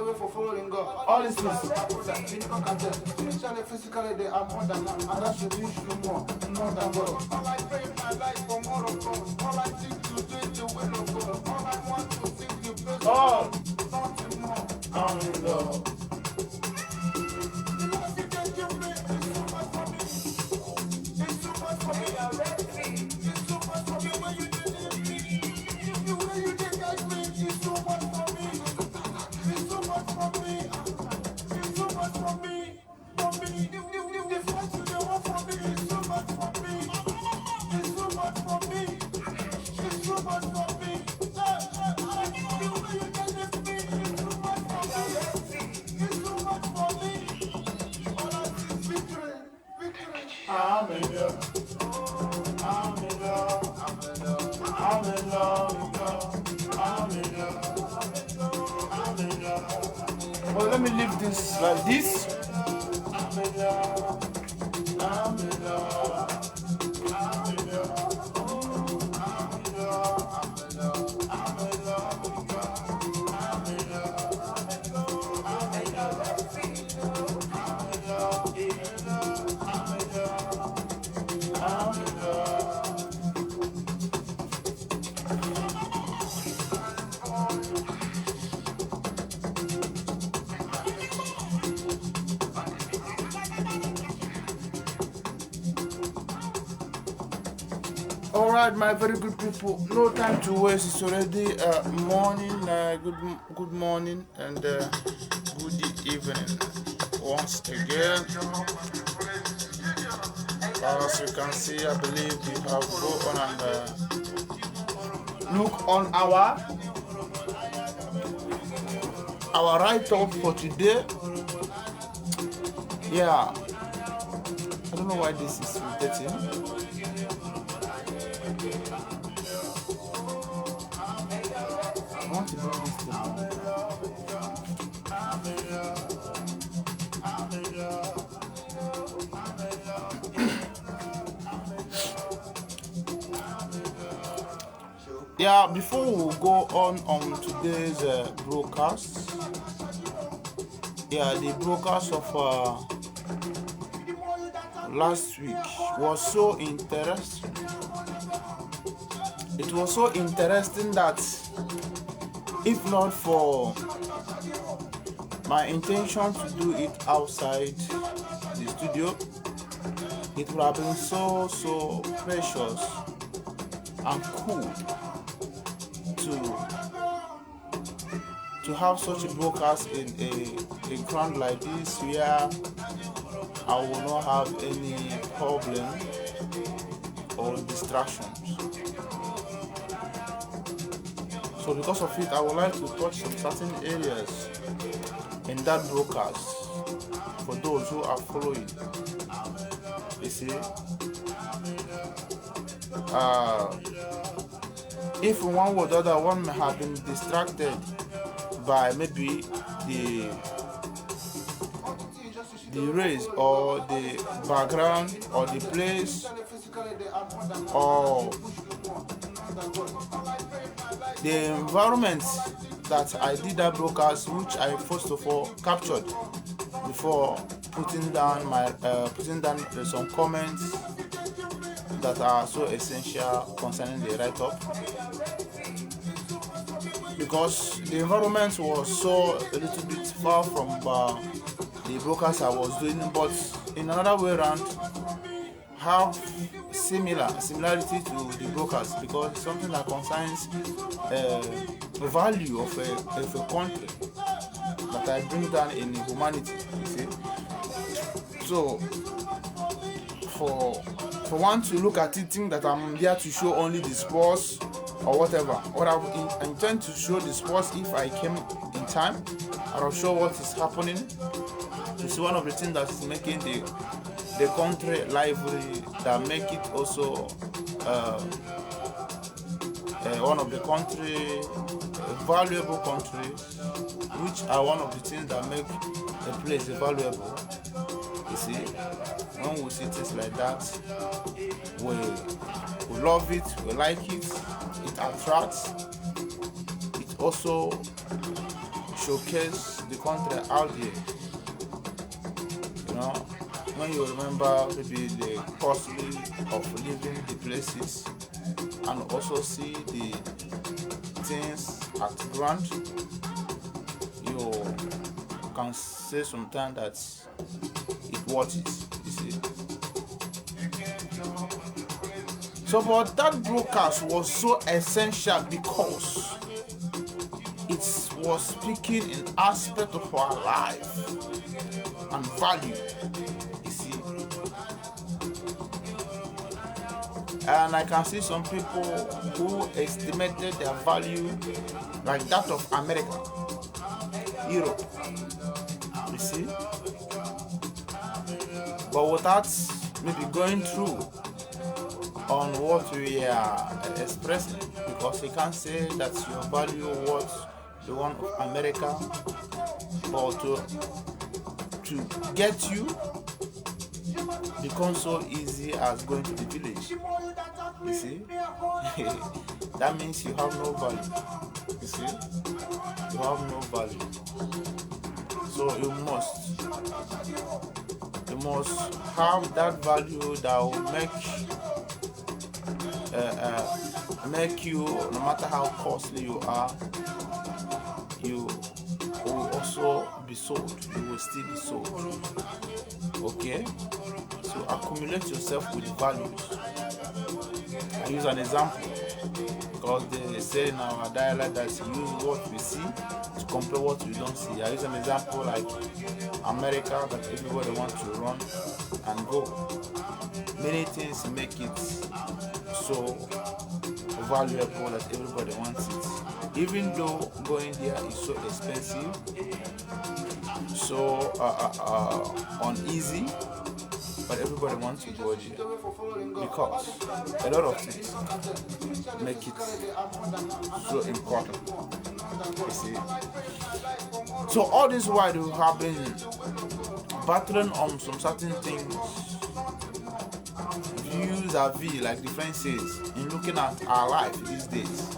away for following God. All these things. Spiritually, physically, they are more than that. And that should teach you more than God. All I pray in my life for more of God. All I think to do is the will of God. All I want to sing the praise of God. Nothing more. I'm in love. I'm in love. I'm in love. I'm in love with God. I'm in love. I'm in love. Well, let me leave this like this. I'm in love. I'm in love. I'm in love. I'm in love. I'm in love. I'm in love with God. I'm in love. I'm in love. I'm in love. Alright, my very good people, no time to waste. It's already morning. Good morning and good evening once again. As you can see, I believe we have go on and look on our write-up for today. Yeah, I don't know why this is irritating. I want to do this thing. Yeah, before we go on today's broadcast, the broadcast of last week was so interesting. It was so interesting that if not for my intention to do it outside the studio, it would have been so precious and cool to have such a broadcast in a ground like this where I will not have any problem or distractions. So because of it, I would like to touch some certain areas in that broadcast for those who are following. You see, if one or the other one may have been distracted by maybe the race or the background or the place or the environment that I did that broadcast, which I first of all captured before putting down some comments that are so essential concerning the write-up, because the environment was so a little bit far from the broadcast I was doing, but in another way around have similarity to the broadcast, because it's something that concerns the value of a country that I bring down in humanity, you see. So for one to look at it, think that I'm here to show only the sports or whatever, or I intend to show the sports if I came in time, I'll show what is happening. It's one of the things that is making the country lively, that make it also one of the country, a valuable country, which are one of the things that make a place valuable. You see, when we see things like that, we love it, we like it, it attracts, it also showcase the country out there. You know, when you remember maybe the costly of living the places and also see the things at grand, you can say sometimes that it worth it, you see. So but that broadcast was so essential because it was speaking in aspect of our life and value, you see. And I can see some people who estimated their value like that of America, Europe, you see. But without maybe going through on what we are expressing, because you can't say that your value was the one of America, but to get you becomes so easy as going to the village, you see. That means you have no value, you see. You have no value. So you must have that value that will make you, no matter how costly you are, you will also be sold. You will still be sold. Okay? So accumulate yourself with values. I use an example because they say in our dialect that you use what we see to compare what we don't see. I use an example like America, that everybody wants to run and go. Many things make it so valuable that everybody wants it. Even though going there is so expensive, so uneasy, but everybody wants to go there because a lot of things make it so important, you see. So all this while we have been battling on some certain things, vis-a-vis, like the French says, in looking at our life these days.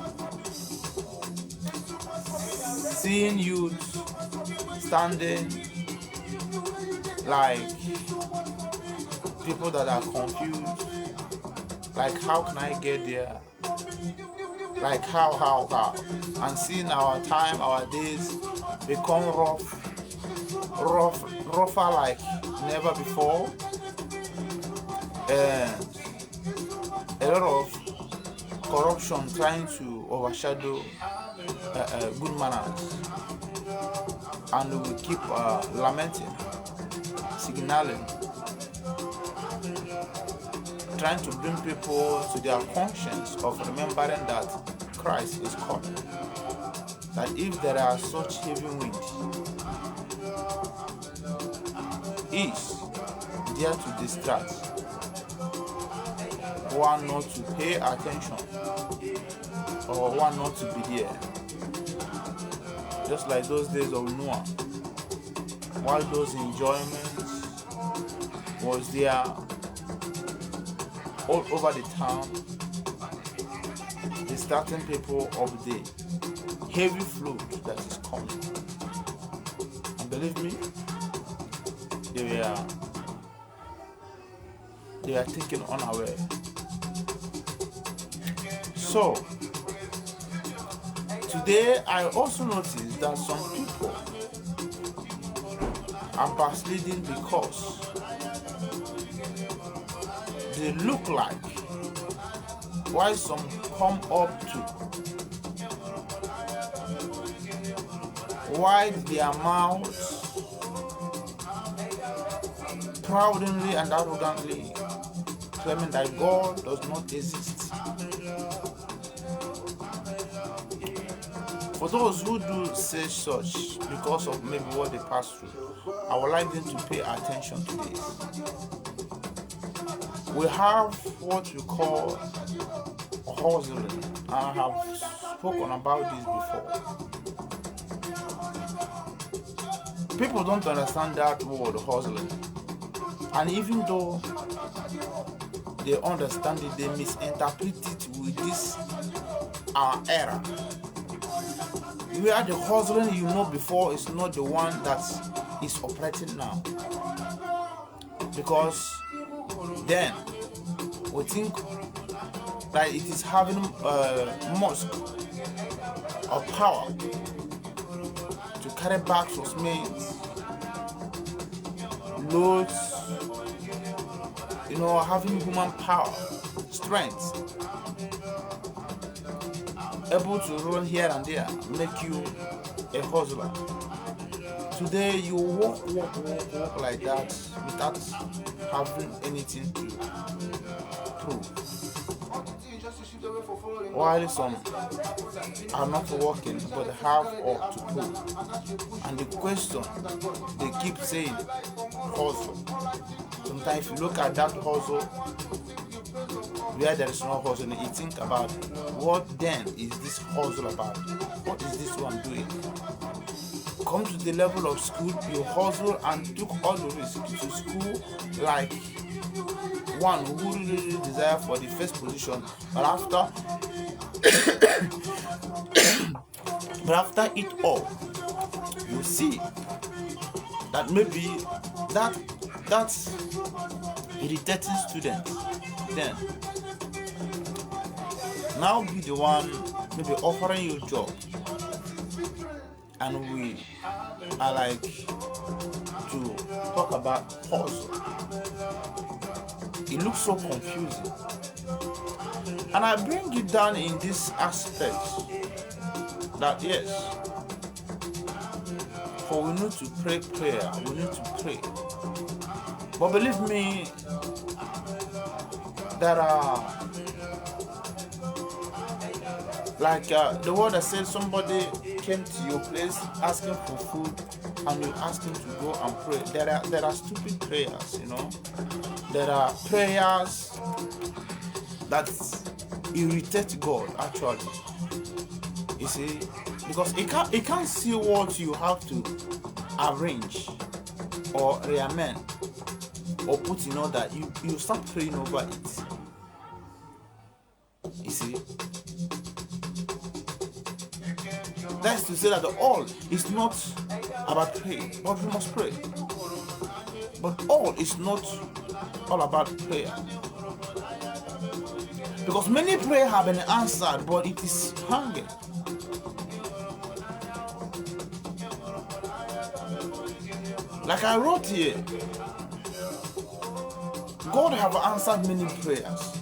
Seeing youth standing like people that are confused, like how can I get there? Like how? And seeing our time, our days become rougher like never before. And a lot of corruption trying to overshadow good manners, and we keep lamenting, signaling, trying to bring people to their conscience of remembering that Christ is coming. That if there are such heavy winds, is there to distract, one not to pay attention, or one not to be there. Just like those days of Noah, while those enjoyments was there all over the town, distracting people of the heavy flood that is coming. And believe me, they were taken unaware. So today I also noticed that some people are backsliding because they look like, while some come up to, while their mouths proudly and arrogantly claiming that God does not exist. For those who do say such because of maybe what they pass through, I would like them to pay attention to this. We have what we call hustling. I have spoken about this before. People don't understand that word hustling, and even though they understand it, they misinterpret it with this our era, where the hustling you know before is not the one that is operating now. Because then we think that it is having much of power to carry bags of cement, loads, having human power, strength, able to run here and there, make you a hustler. Today you walk like that without having anything to prove. While some are not working but have all to prove. And the question they keep saying, hustle. Sometimes if you look at that hustle where there is no hustle, you think about what then is this hustle about? What is this one doing? Come to the level of school, you hustle and took all the risk to school like one who really desire for the first position, but after it all, you see that maybe that irritating student then now be the one maybe offering you a job, and we are like to talk about hustle. It looks so confusing, and I bring it down in this aspect that yes, for we need to pray prayer, we need to pray, but believe me, there are like the word that says somebody came to your place asking for food and you ask him to go and pray. There are stupid prayers, There are prayers that irritate God actually. You see, because he can't see what you have to arrange or reamend or put in order. You start praying over it. You see, that's to say that all is not about praying, but we must pray. But all is not all about prayer, because many prayers have been answered, but it is hanging. Like I wrote here, God have answered many prayers.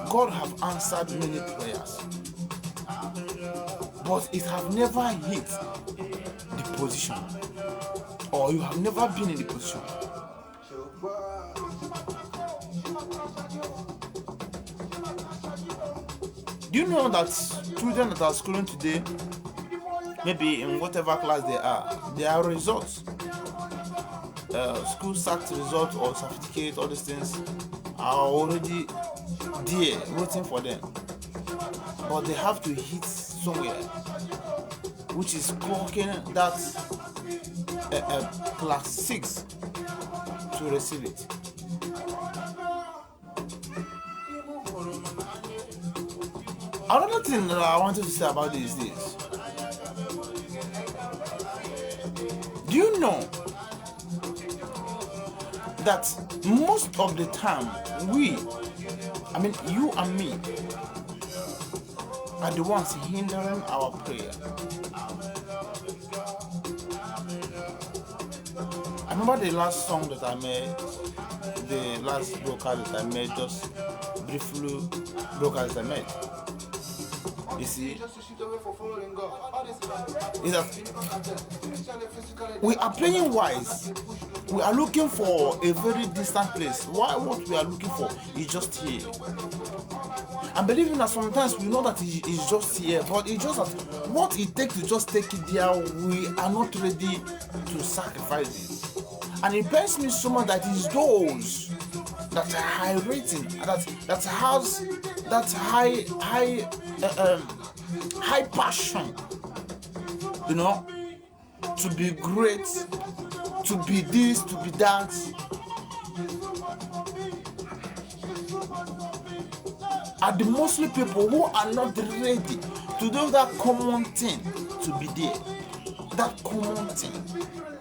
God have answered many prayers, but it have never hit the position, or you have never been in the position. Do you know that children that are schooling today, maybe in whatever class they are, their results, school sacked result or certificate, all these things are already there waiting for them, but they have to hit somewhere which is clocking that class 6 to receive it. Another thing that I wanted to say about this is this. Do you know that most of the time you and me, are the ones hindering our prayer? I remember the last song that I made, the last vocal that I made, just briefly vocals I made. You see, is that we are playing wise. We are looking for a very distant place. Why? What we are looking for is just here. And believing that sometimes we know that it is just here, but it's just that what it takes to just take it there, we are not ready to sacrifice it. And it pains me so much that it's those that are high rating, that has that high passion, to be great, to be this, to be that. Are the mostly people who are not ready to do that common thing to be there. That common thing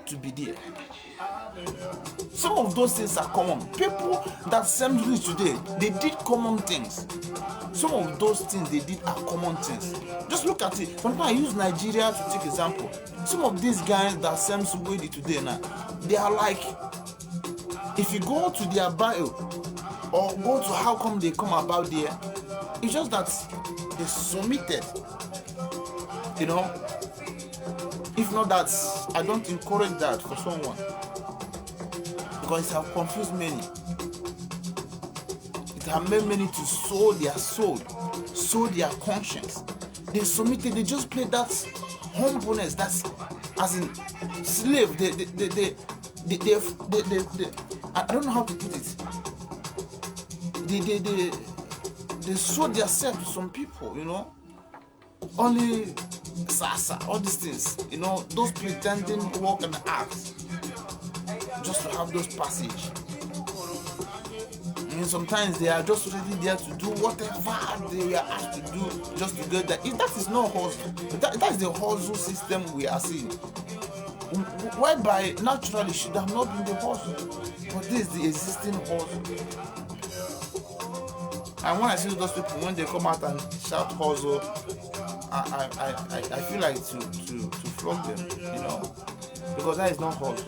to be there. Some of those things are common. People that same rich today, they did common things. Some of those things they did are common things. Just look at it. Sometimes I use Nigeria to take example. Some of these guys that same way today now, they are like, if you go to their bio or go to how come they come about there, it's just that they submitted. You know, if not that, I don't encourage that for someone because it has confused many. It has made many to sow their soul, sow their conscience. They submitted. They just played that humbleness. That's as in slave. They I don't know how to put it. They sold themselves to some people, you know. Only Sasa, all these things, you know, those pretending work and acts just to have those passage. I mean, sometimes they are just really there to do whatever they are asked to do just to get that. If that is not hustle, that is the hustle system we are seeing. Whereby naturally should have not been the hustle, but this is the existing hustle. And when I see those people, when they come out and shout hustle, I feel like to flog them, you know, because that is not hustle.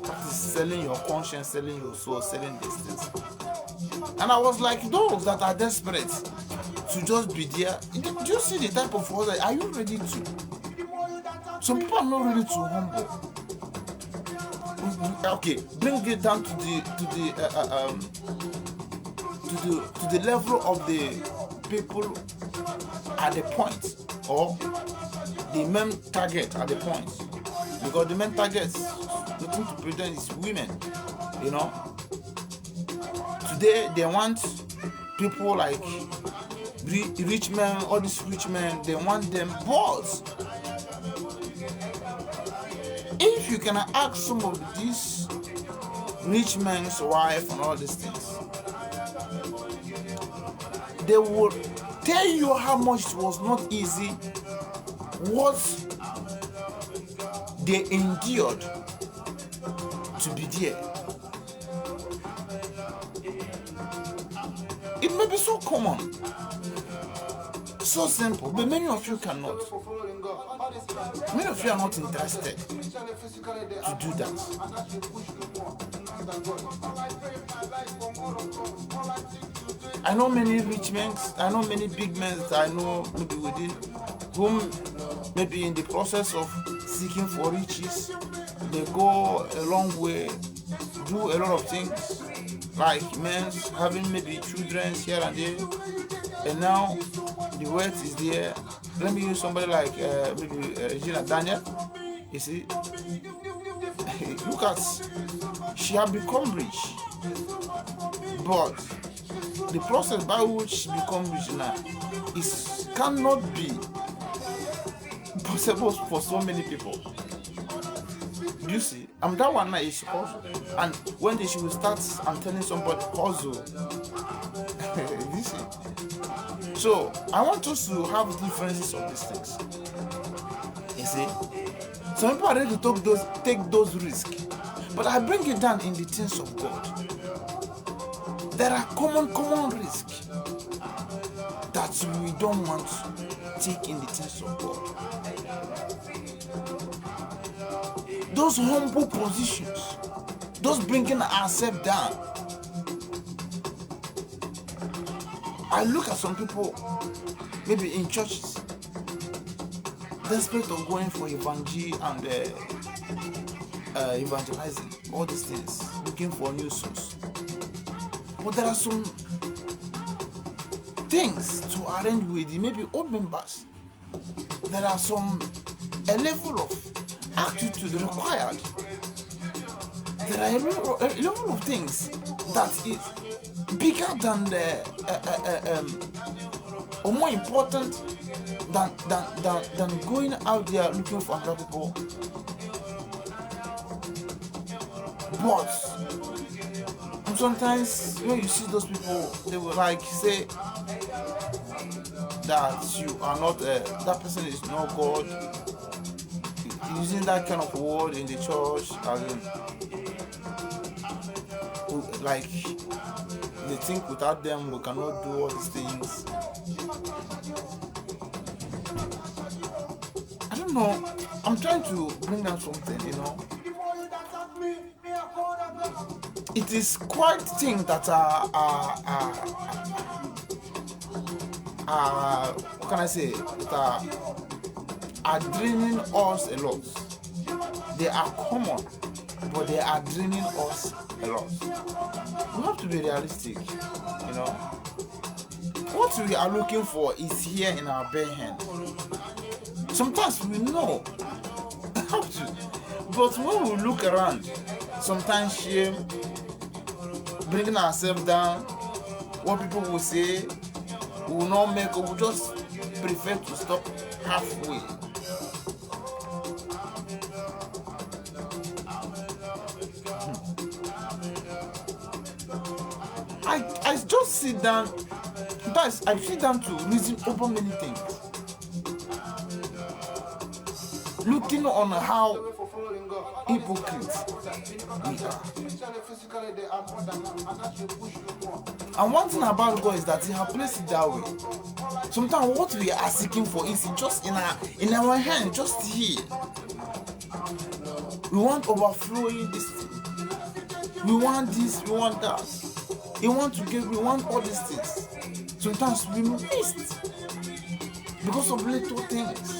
That is selling your conscience, selling your soul, selling these things. And I was like, those that are desperate to just be there. Do you see the type of hustle? Are you ready to? Some people are not ready to humble. Okay, bring it down to the level of the people at the point, or the main target at the point, because the main target, nothing to pretend, is women. You know, today they want people like rich men, all these rich men, they want them balls. If you can ask some of these rich men's wife and all these things, they will tell you how much it was not easy, what they endured to be there. It may be so common, so simple, but many of you cannot. Many of you are not interested to do that. I know many rich men, I know many big men that I know maybe within whom maybe in the process of seeking for riches, they go a long way, do a lot of things, like men having maybe children here and there, and now the wealth is there. Let me use somebody like maybe Regina Daniel. You see, look at, she has become rich, but the process by which she becomes rich now cannot be possible for so many people. You see, that one now is hustle, and when she will start and telling somebody hustle, you see. So I want us to have differences of these things. You see, some people are ready to take those risks, but I bring it down in the things of God. There are common risks that we don't want to take in the things of God. Those humble positions, those bringing ourselves down. I look at some people, maybe in churches, desperate of going for evangel and evangelizing, all these things, looking for new souls. But there are some things to arrange with maybe old members. There are a level of attitude required. There are a level of things that is bigger than or more important than going out there looking for other people. But sometimes when you see those people, they will like say, that you are not, that person is not God, using that kind of word in the church, as in, like they think without them we cannot do all these things. I don't know. I'm trying to bring down something, It is quite things that are what can I say? That are draining us a lot. They are common, but they are draining us a lot. We have to be realistic, What we are looking for is here in our bare hand. Sometimes we know how to, but when we look around, sometimes shame, bringing ourselves down, what people will say, we will not make, or we just prefer to stop halfway. I just sit down. Guys, I sit down to reason over many things. Looking on how hypocrites we are. And one thing about God is that He has placed it that way. Sometimes what we are seeking for is just in our hand, just here. We want overflowing this thing. We want this, we want that. We want all these things. Sometimes we missed because of little things.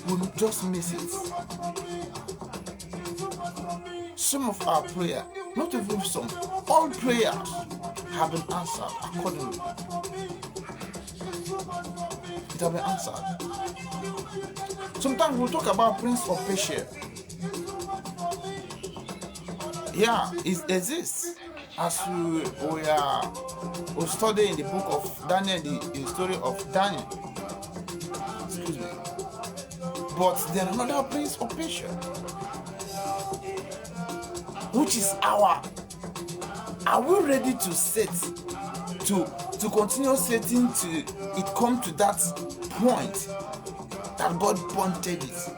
We just miss it. Some of our prayer, not even some, all prayers have been answered accordingly. It has been answered. Sometimes we'll talk about Prince of Persia. Yeah, it exists. As we are studying the book of Daniel, the story of Daniel. Excuse me. But there's another Prince of Persia, which is are we ready to set, to continue setting till it come to that point that God wanted it?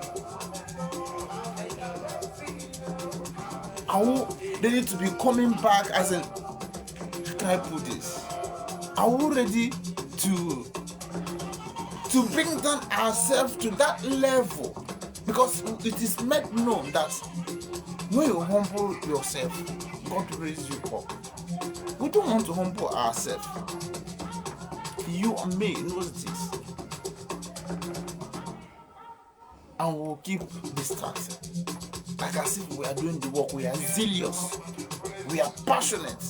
Are we ready to be coming back as an, how can I put this? Are we ready to bring down ourselves to that level? Because it is made known that when you humble yourself, God will raise you up. We don't want to humble ourselves. You and me knows this. And we'll keep distracted. Like as if we are doing the work, we are zealous, we are passionate.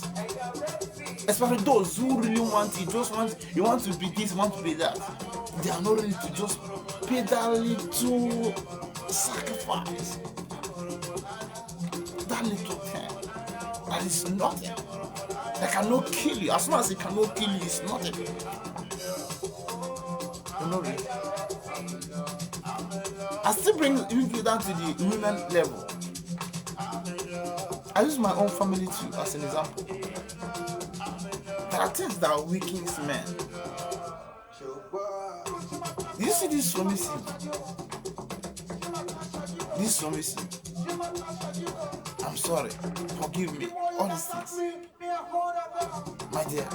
Especially those who really want it, you want to be this, want to be that. They are not ready to just pay that little sacrifice. That little thing. That is nothing. That cannot kill you. As long as it cannot kill you, it's nothing. You're not ready. I still bring you down to the women level. I use my own family too as an example. There are things that weakens men. You see this submission? This submission. I'm sorry. Forgive me. All these things. My dear.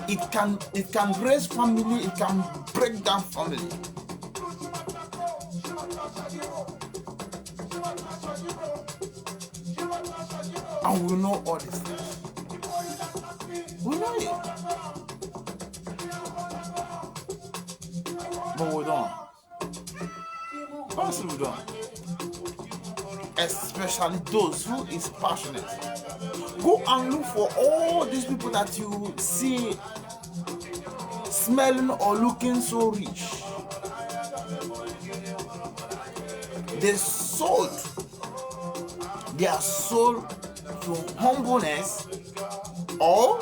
It can raise family, it can break down family. And we know all these things. We know it. But we don't. Honestly, we don't. Especially those who is passionate. Go and look for all these people that you see smelling or looking so rich. They sold their soul to humbleness, or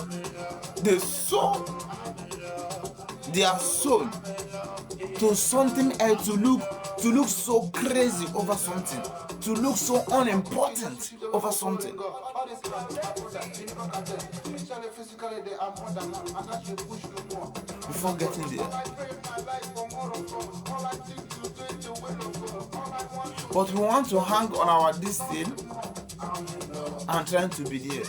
they sold their soul to something else, to look so crazy over something, to look so unimportant over something. before getting there. But we want to hang on our this thing and trying to be there.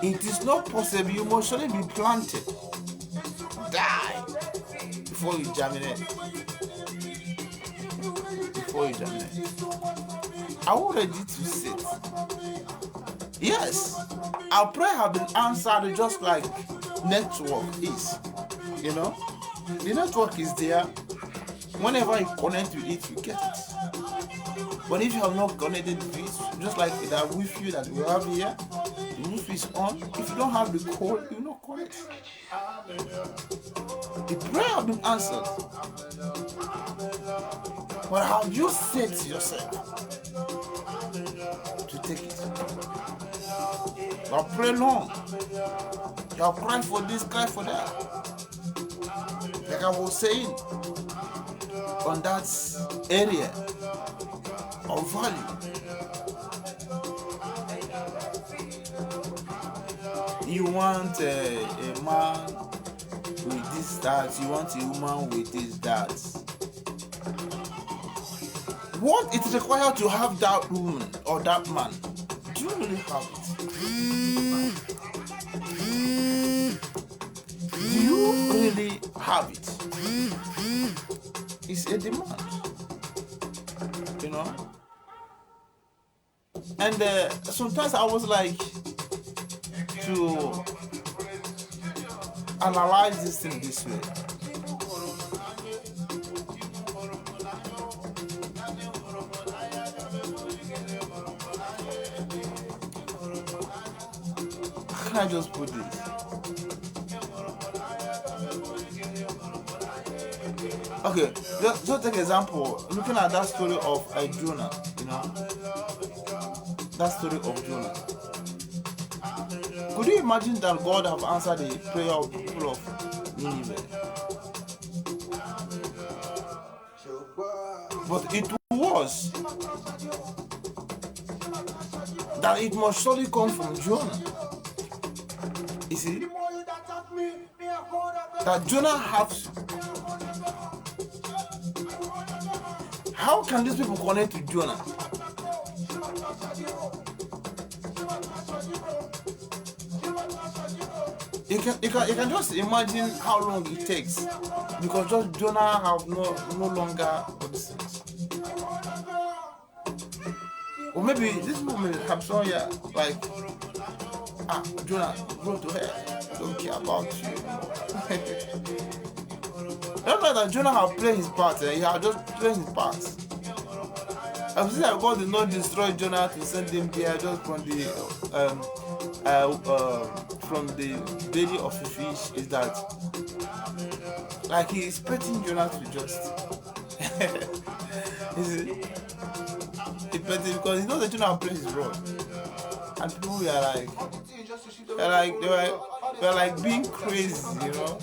It is not possible. You must surely be planted, die before you germinate. Before you germinate. Are we ready to sit? Yes, our prayer have been answered just like network is. You know, the network is there. Whenever you connect with it, you get it. But if you have not connected with it, just like that Wi-Fi that we have here, the Wi-Fi is on. If you don't have the code, you will not connect. The prayer has been answered. But have you set yourself to take it? You have prayed long. You have cried for this, cried for that. Like I was saying, on that area of value. You want a man with this, that. You want a woman with this, that. What it requires to have that woman or that man? Do you really have it? Do you really have it? It's a demand, you know. And sometimes I was like to analyze this thing this way. How can I just put this? Okay, just take example. Looking at that story of Jonah, you know, that story of Jonah. Could you imagine that God have answered the prayer of the people of Nineveh? But it was that it must surely come from Jonah. You see, that Jonah has. How can these people connect to Jonah? You can just imagine how long it takes, because just Jonah have no longer all these things. Or maybe this moment have shown you like, Jonah, go to hell. I don't care about you. Don't know that Jonah have played his part. He have just played his part. I've seen that God did not destroy Jonah to send him there just from the belly of the fish. Is that like he is expecting Jonah to just because he knows that Jonah plays his role, and people were like they were like being crazy, you know,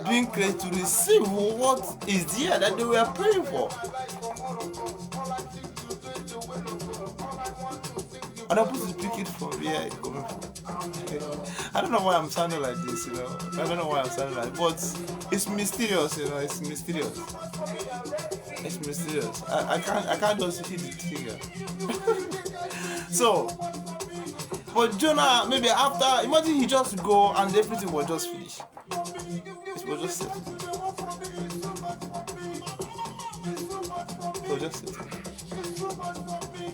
being crazy to receive what is there that they were praying for. And I'm supposed to speak it from where it's coming from. I don't know why I'm sounding like this, you know. I don't know why I'm sounding like, but it's mysterious, you know. It's mysterious. It's mysterious. I can't just hit the trigger. So, but Jonah, maybe after, imagine he just go and everything was just finished. It was just settled. It was just settled.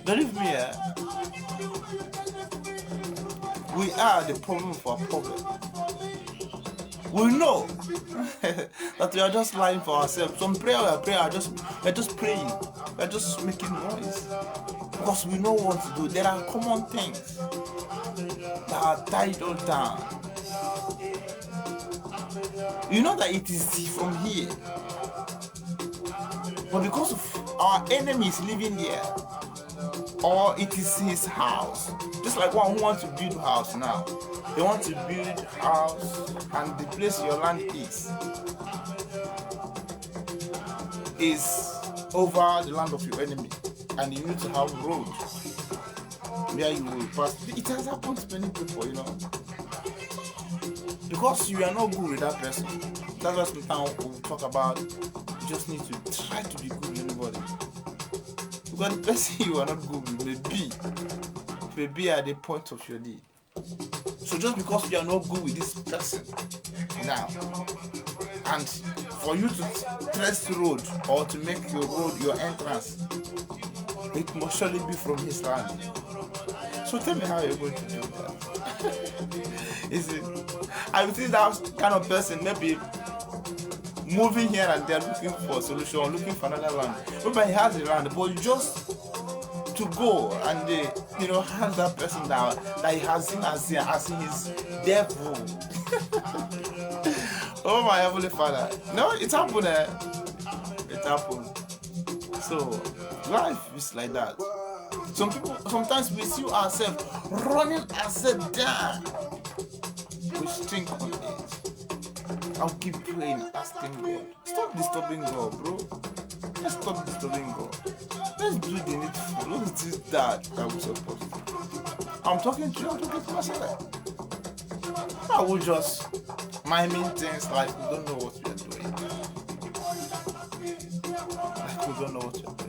Believe me, we are the problem for our problem. We know that we are just lying for ourselves. Some prayer we are praying, we're just praying, we're just making noise. Because we know what to do. There are common things that are titled down. You know that it is from here. But because of our enemy is living there, or it is his house, just like one who wants to build a house now. They want to build a house, and the place your land is over the land of your enemy, and you need to have road where you will pass. It has happened to many people, you know. because you are not good with that person. That's why sometimes we'll talk about you just need to try to be good with anybody. Because the person you are not good with may be at the point of your need. So just because you are not good with this person now, and for you to press the road or to make your road your entrance, it must surely be from his land. So tell me how you're going to do that. Is it? I would think that kind of person maybe moving here and there looking for a solution, looking for another land. Maybe he has a land, but you just to go and have that person that he has seen as his devil. Oh my heavenly Father. No, it happened. It happened. So life is like that. Sometimes we see ourselves running ourselves down. We think on it. I'll keep praying, asking God. Stop disturbing God, bro. Let's stop disturbing God. Let's do the needful. What is that we're supposed to do? I'm talking to you, I'm talking to myself. I will just miming things like we don't know what we are doing. Like we don't know what we are doing.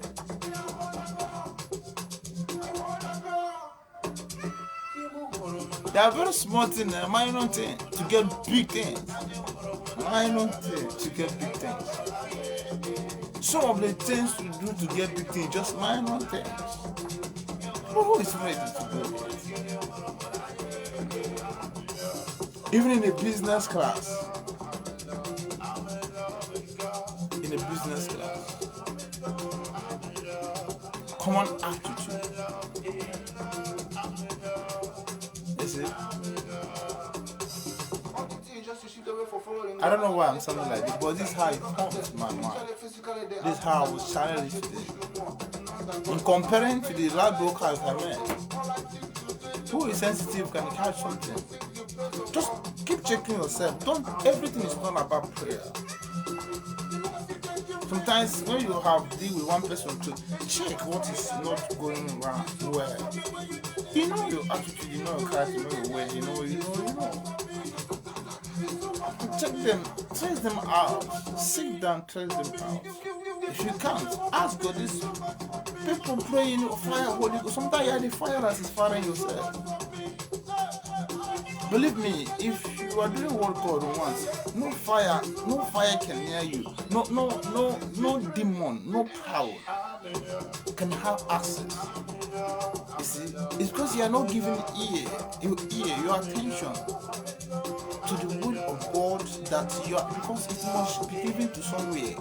They are very small things, minor things to get big things. Minor things to get big things. Some of the things we do to get big things, just minor things. But who is ready to do it? Even in a business class. In a business class. Common attitude. Is it? I don't know why I'm sounding like this, but this is how it comes to my mind. This is how I was challenged today. In comparing to the last broadcast I met, who is sensitive can catch something. Just keep checking yourself. Everything is not about prayer. Sometimes when you have deal with one person to check what is not going wrong, well, you know your attitude, you know your character, you know your way, you know. Check them, trace them out. Sit down, trace them out. If you can't, ask God. This people praying fire Holy Ghost. Sometimes you are the fire that is firing yourself. Believe me, if you are doing what God wants, no fire can near you. No demon, no power can have access. You see, it's because you are not giving your attention to the will of God that you are, because it must be given to somewhere.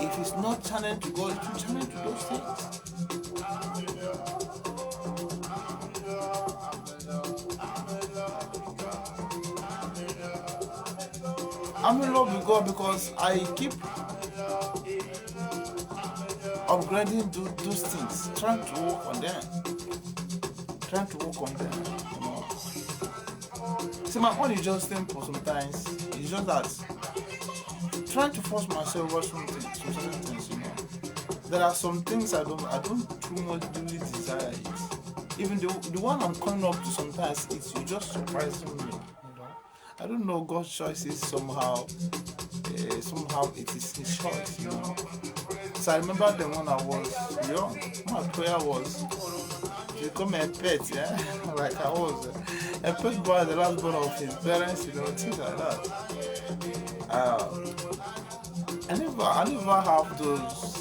If it's not channeled to God, it will channel to those things. I'm in love with God because I keep upgrading those things, trying to work on them. See, my own is just simple sometimes. It's just that trying to force myself over some certain things, There are some things I don't too much really desire it. Even the one I'm coming up to sometimes, you just surprising me. I don't know, God's choice is somehow it is his choice, So I remember then when I was young, my prayer was to become a pet, like I was. A pet boy, the last born of his parents, things like that. I never have those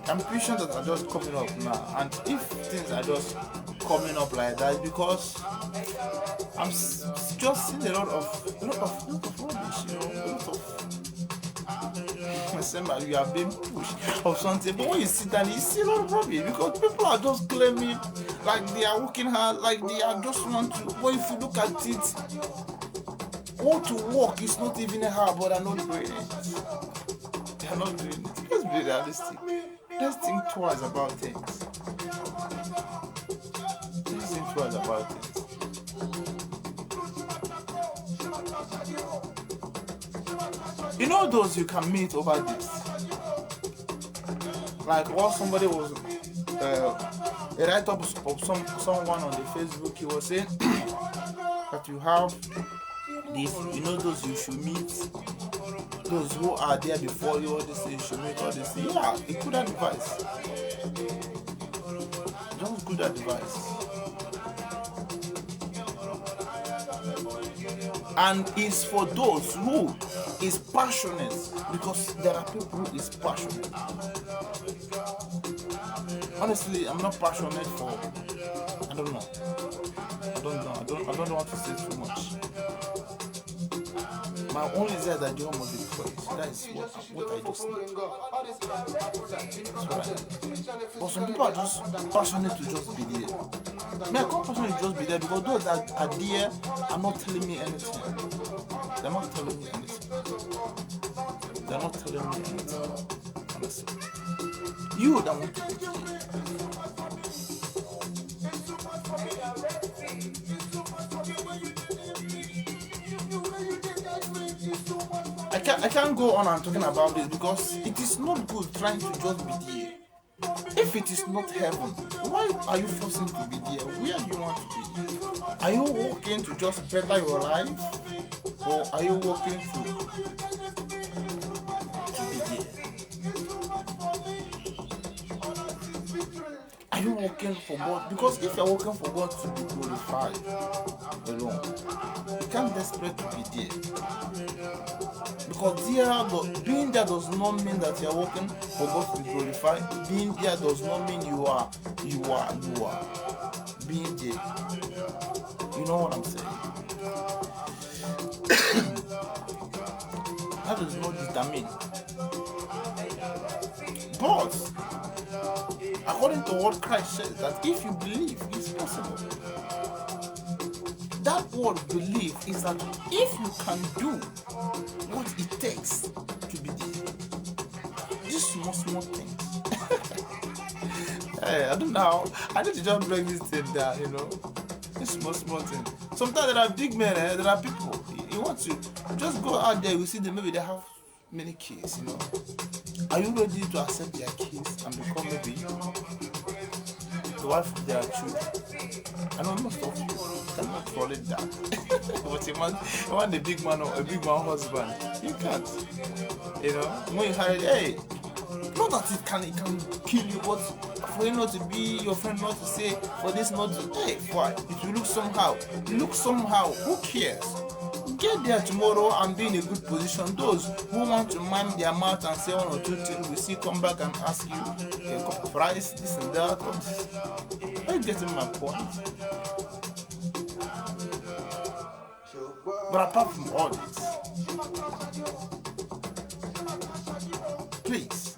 ambitions that are just coming up now. And if things are just coming up like that, because I'm just seeing a lot of rubbish, you are being pushed or something. But when you sit down, you see a lot of rubbish because people are just claiming like they are working hard, like they are just want to. But if you look at it, want to work is not even hard, but they're not doing it. They are not doing it. Let's be realistic. Let's think twice about things. You know those you can meet over this. Like what somebody was a write-up of someone on the Facebook, he was saying that you have This, you know, those you should meet, those who are there before you, all this you should meet, all this. Yeah, a good advice. Just good advice. And it's for those who is passionate, because there are people who is passionate. Honestly, I'm not passionate for, I don't know. I don't want to say too much. My only desire that God must be praised. That is what I just need. That's right. But some people are just passionate to just be there. Me, I can't passionate to just be there, because those that are there are not telling me anything. They're not telling me anything. They're not telling me anything. Honestly. You that want to be there. I can't go on and talking about this, because it is not good trying to just be there. If it is not heaven, why are you forcing to be there? Where do you want to be? Are you working to just better your life, or are you working to be there? Are you working for God? Because if you're working for God to be glorified alone, you can't desperate to be there. Because being there does not mean that you are working for God to be glorified. Being there does not mean you are being there. You know what I'm saying? That does not determine. But according to what Christ says, that if you believe, it's possible. That word believe is that if you can do what it takes to be there, these small things. Hey, I don't know. I need to just break this thing down, you know. These small things. Sometimes there are big men, there are people. You want to just go out there, you see them, maybe they have many kids, you know. Are you ready to accept their kids and become maybe the wife of their children? I know most of you cannot tolerate that. But you want a big man or a big man husband. You can't. You know, when you hide, hey, not that it can kill you, but for you not to be your friend, not to say, for this not to, hey, why? It will look somehow. Who cares? Get there tomorrow and be in a good position. Those who want to mind their mouth and say one or two things will see come back and ask you a cup of rice, this and that. Are you getting my point? But apart from all this, please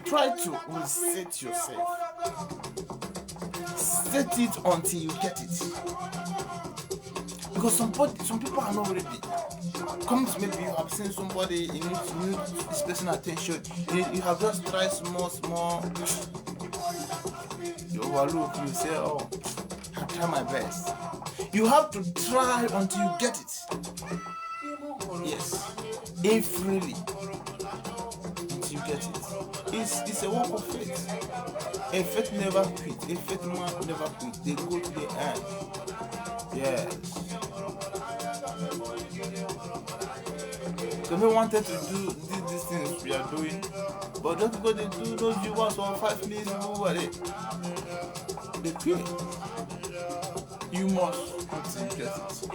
try to reset yourself. Set it until you get it. Because some people are not ready. Come to maybe you have seen somebody, you need this person attention. You have just tried small. You overlook, you say, oh, I try my best. You have to try until you get it. Yes, if really, until you get it. It's a work of faith. A faith never quit. A faith man never quit. They go to the end. Yes. So we wanted to do these things we are doing, but just because they do those viewers for 5 minutes, they quit. You must get it.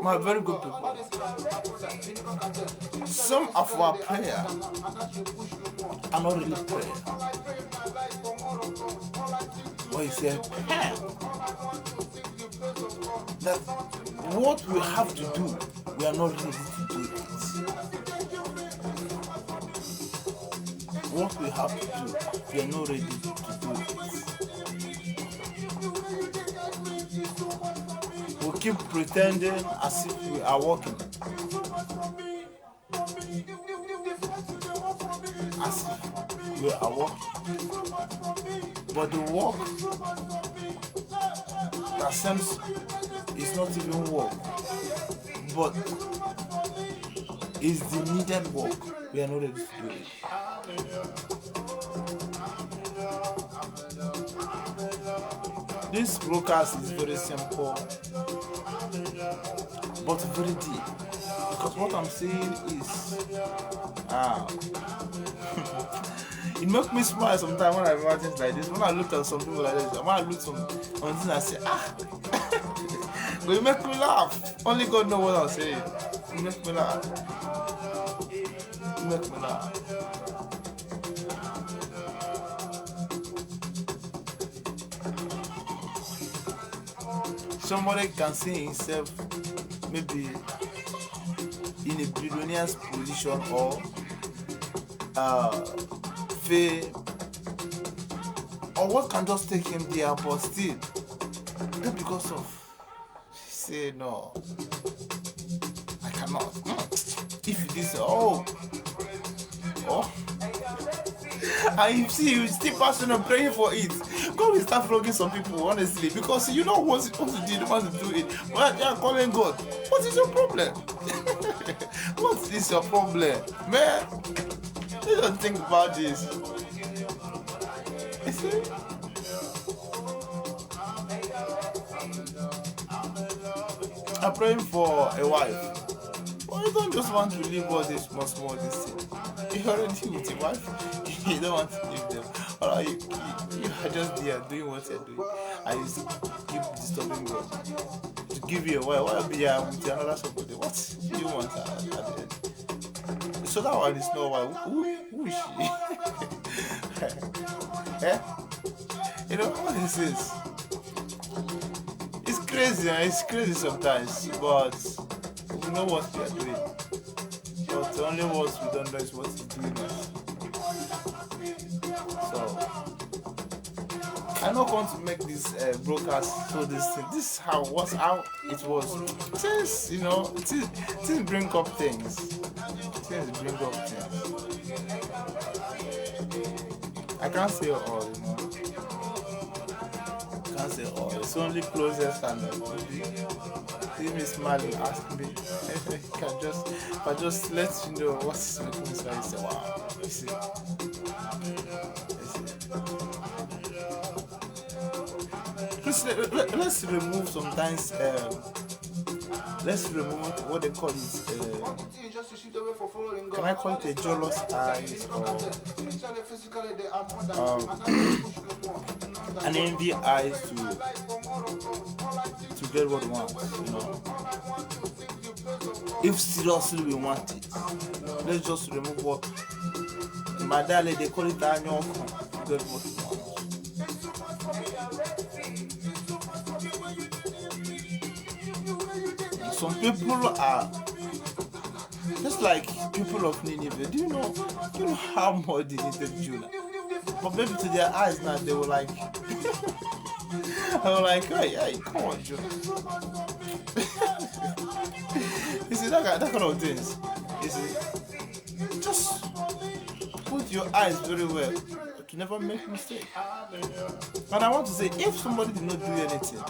My very good people, some of our prayer are not really prayer. But it's a prayer that what we have to do, we are not ready to do it. What we have to do, we are not ready to do it. We keep pretending as if we are working. As if we are working. But the work that seems is not even work, but is the needed work. We are not ready to do it. This broadcast is very simple but very deep. Because what I'm saying is, ah, it makes me smile sometimes when I remember things like this. When I look at some people like this, when I look on things I say, but it makes me laugh. Only God knows what I'm saying. It makes me laugh. It makes me laugh. Somebody can see himself maybe in a billionaire's position or fame, or what can just take him there, but still, not because of say no, I cannot. If it is oh, and you see, you still passionate and praying for it. God will start flogging some people, honestly, because you know what to do, you don't want to do it. But you are calling God. What is your problem? What is your problem, man? You don't think about this. You see? I'm praying for a wife. But you don't just want to leave all this small this thing. You already with your wife. You don't want to leave them. Or you are just there doing what you're doing. And you keep disturbing God. To give you a wife, why be here with another somebody? What do you want at the end? So that one is not why. Who is she? Eh? You know what this is? It's crazy, it's crazy sometimes, but we know what we are doing. But the only what we don't know is what is doing us. So I'm not going to make this broadcast so this thing. This is how it was. Since you know, things bring up things. Things bring up things. I can't say all, you know. I can't say all. It's only closest and see me smiling, ask me. If I just let you know what is making me smile, you say, wow, you see. Please, let's remove sometimes. Let's remove what they call it. Can I call it a jealous eyes or an envy eyes to get what we want? You know, if seriously we want it, let's just remove what my darling they call it annual to get what we want. Some people are just like people of Nineveh. Do you know how much they needed Jonah? But maybe to their eyes now they were like, hey, come on, Jonah. You see that kind of things. You see, just put your eyes very well to never make mistake. And I want to say, if somebody did not do anything,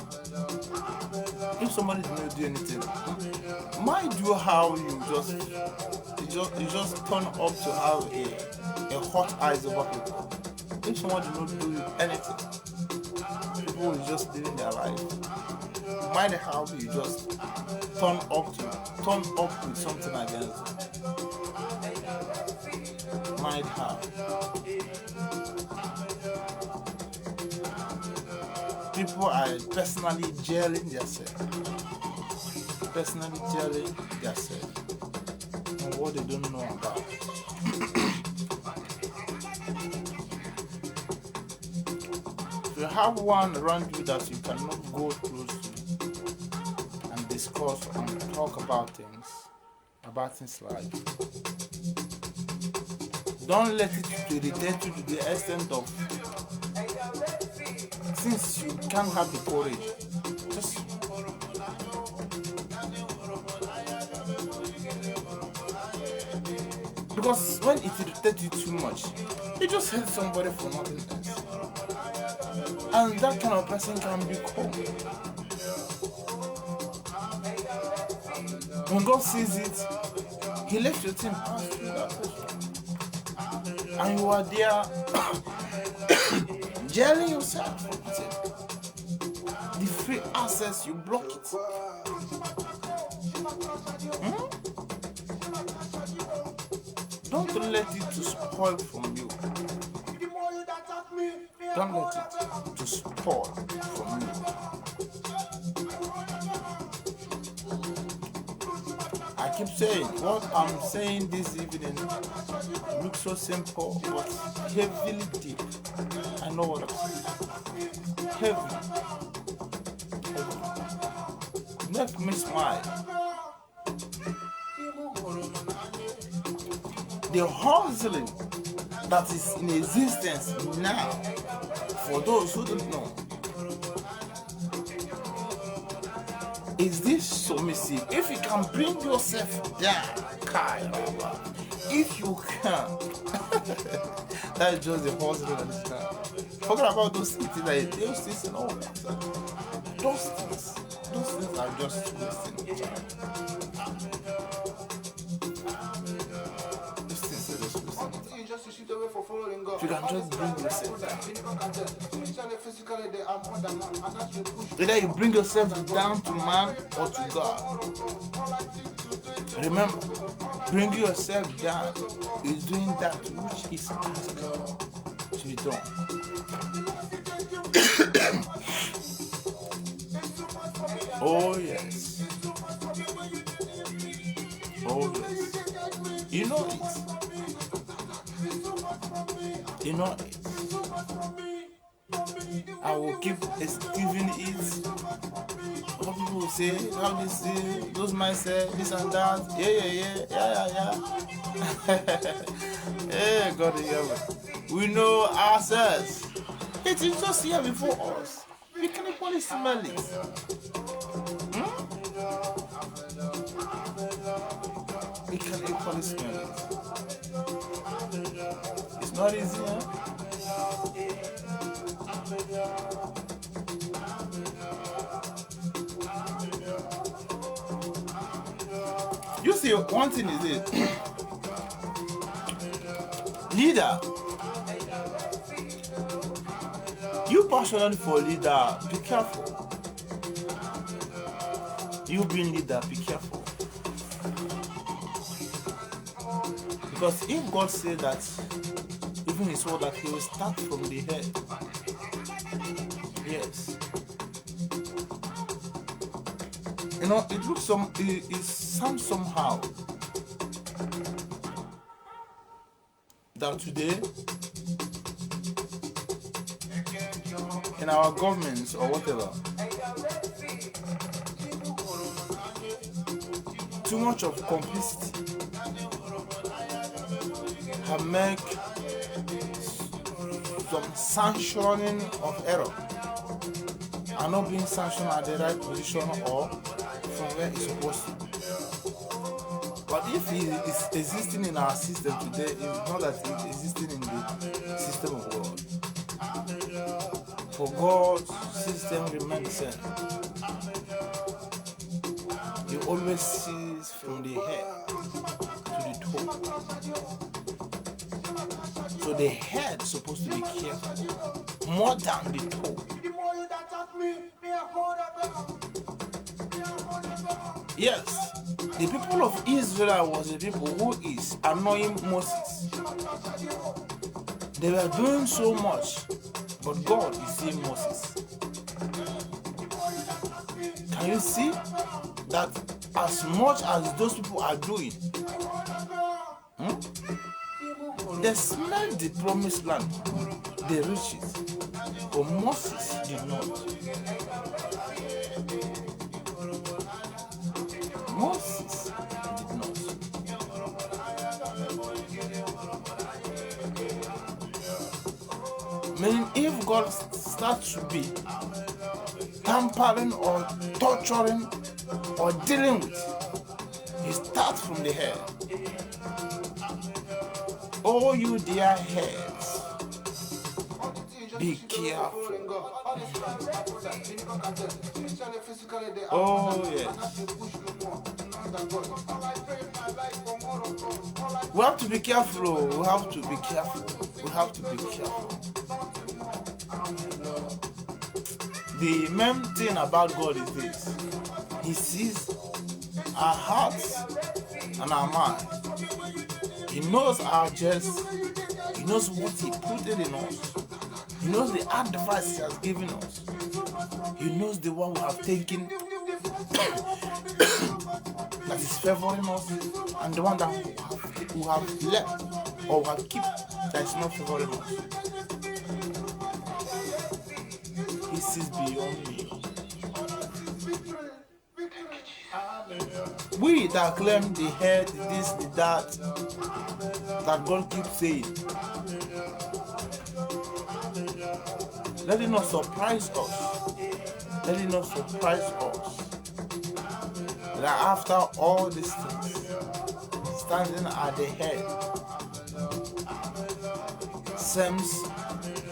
mind you how you just turn up to have a hot eyes over people. If someone did not do anything, people will just living their life. Mind how you just turn up with something against them. Mind how. People are personally jailing themselves. And what they don't know about. If you have one around you that you cannot go close to and discuss and talk about things like, don't let it irritate you to the extent of, since you can't have the courage, just because when it irritates you too much, you just hate somebody for nothing else, and that kind of person can be cold. When God sees it, He left your team pass through that person, and you are there jailing yourself. access, you block it. Don't let it to spoil from you. Don't let it to spoil from you. I keep saying, what I'm saying this evening looks so simple, but heavily deep. I know what I'm saying. Heavy. Make me smile. The hustling that is in existence now, for those who don't know, is this submissive. If you can bring yourself down, if you can, that is just the hustling that is now. Forget about those things like those things and all that. Those things are just wasting time. If you can just bring yourself down. Either you bring yourself down to man or to God. Remember, bringing yourself down is doing that which is asked to be done. Oh yes. Oh yes. You know it. You know it. I will keep giving it. What people will say, how they say, those might say this and that. Yeah. Hey, God in heaven. We know ourselves. It is just here before us. We can equally smell it. We can equally smell it. It's not easy, huh? You see, one thing is it. Leader. You passionate for leader, be careful. You being leader, be careful. Because if God said that, even His word that He will start from the head. Yes. You know, it looks it sounds somehow that today in our governments or whatever, too much of complicity have made some sanctioning of error are not being sanctioned at the right position or from where it's supposed to. But if it is existing in our system today, it's not that it's existing in the system of God. For God's system remains the same. He always sees from the head to the toe. So the head is supposed to be careful more than the toe. Yes, the people of Israel was the people who is annoying Moses. They were doing so much, but God is seeing Moses. Can you see that as much as those people are doing, they smelled the promised land, they reached it, but Moses did not. Moses did not. Meaning, if God starts to be tampering or torturing or dealing with, He starts from the head. Oh, you dear heads, be careful. Oh, yes. We have to be careful. We have to be careful. We have to be careful. The main thing about God is this: He sees our hearts and our mind. He knows our jest. He knows what He put in us. He knows the advice He has given us. He knows the one we have taken that is favoring us, and the one that we have left or we have kept that is not favoring us. He sees beyond me. We that claim the head, this, the that God keeps saying, let it not surprise us. Let it not surprise us that after all these things, standing at the head, seems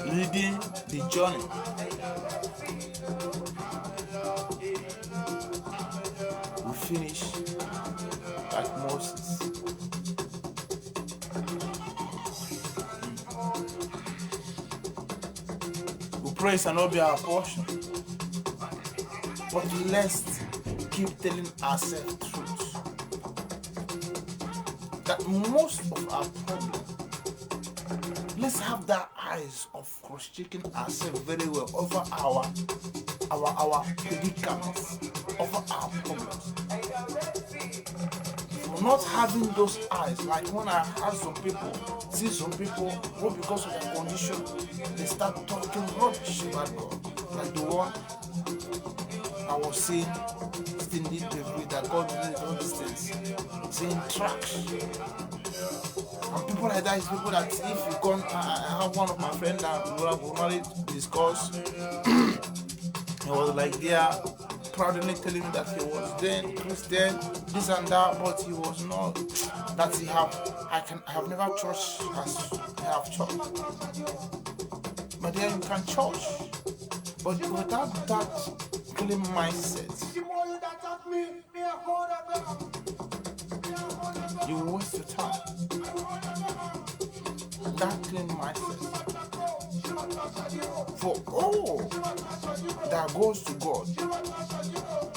leading the journey. We finish like Moses. We pray and not be our portion, but let's keep telling ourselves truth. That most of our problems, let's have that eyes of cross-checking ourselves very well over our predicaments, over our problems. For not having those eyes, like when I have see some people who, because of their condition, they start talking rubbish about God, like the one I was saying, Stindy David, that God did all these things, saying trash. And people like that is people that if you come, I have one of my friends that we normally discuss. He was like there, proudly telling me that he was then Christian, this and that, but he was not. That I have never church as I have church. But then you can church, but without that clean mindset, you waste your time. That clean mindset. For all that goes to God,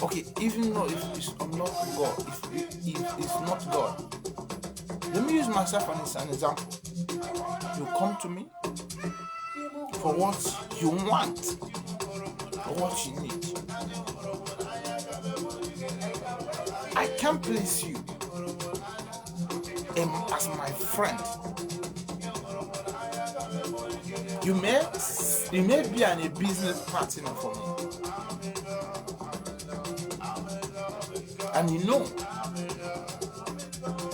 okay, even though if it's not God, if it's not God, let me use myself as an example. You come to me for what you want, for what you need. I can't place you as my friend. You may be a business partner for me, and you know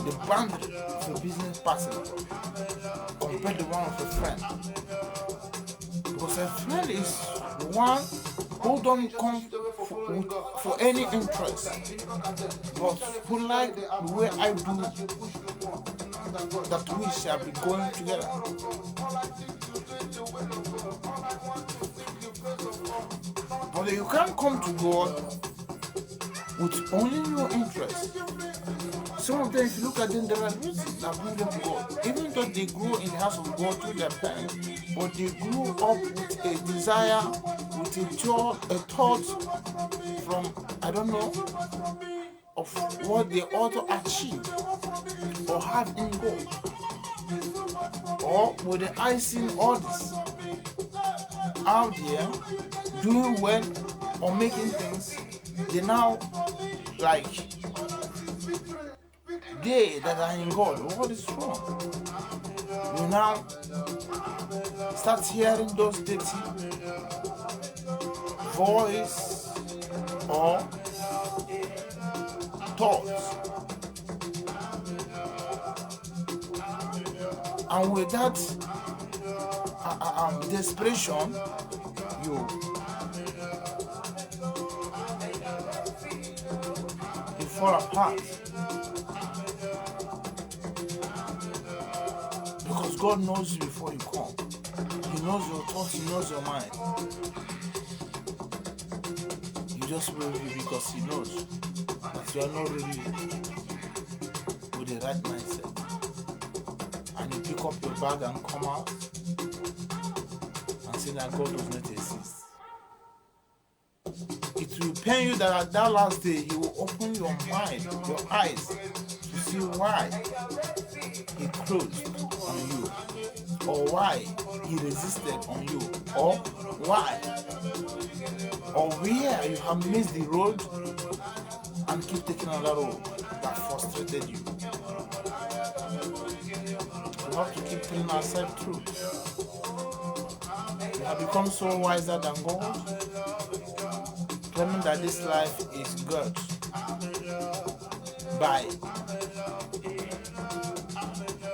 the boundary of a business partner compared to one of a friend. Because a friend is one who don't come for any interest, but who like the way I do, that we shall be going together. But you can't come to God with only your interest. Some of them, if you look at them, there are reasons that bring them to God. Even though they grew in the house of God through their parents, but they grew up with a desire, with a thought from, I don't know, of what they ought to achieve or have in God. Or with the eyes seeing others out there doing well or making things, they now like they that are in God. What is wrong? You now start hearing those dirty voice or thoughts, and with that desperation, you fall apart. Because God knows you before you come. He knows your thoughts, He knows your mind. You just will be because He knows that you are not really with the right mindset. And you pick up your bag and come out and say that God does not exist. it will pain you that at that last day He will open your mind, your eyes, to see why He closed on you, or why He resisted on you, or why, or where you have missed the road and keep taking another road that frustrated you. We have to keep telling ourselves truth. We have become so wiser than God, claiming that this life is good by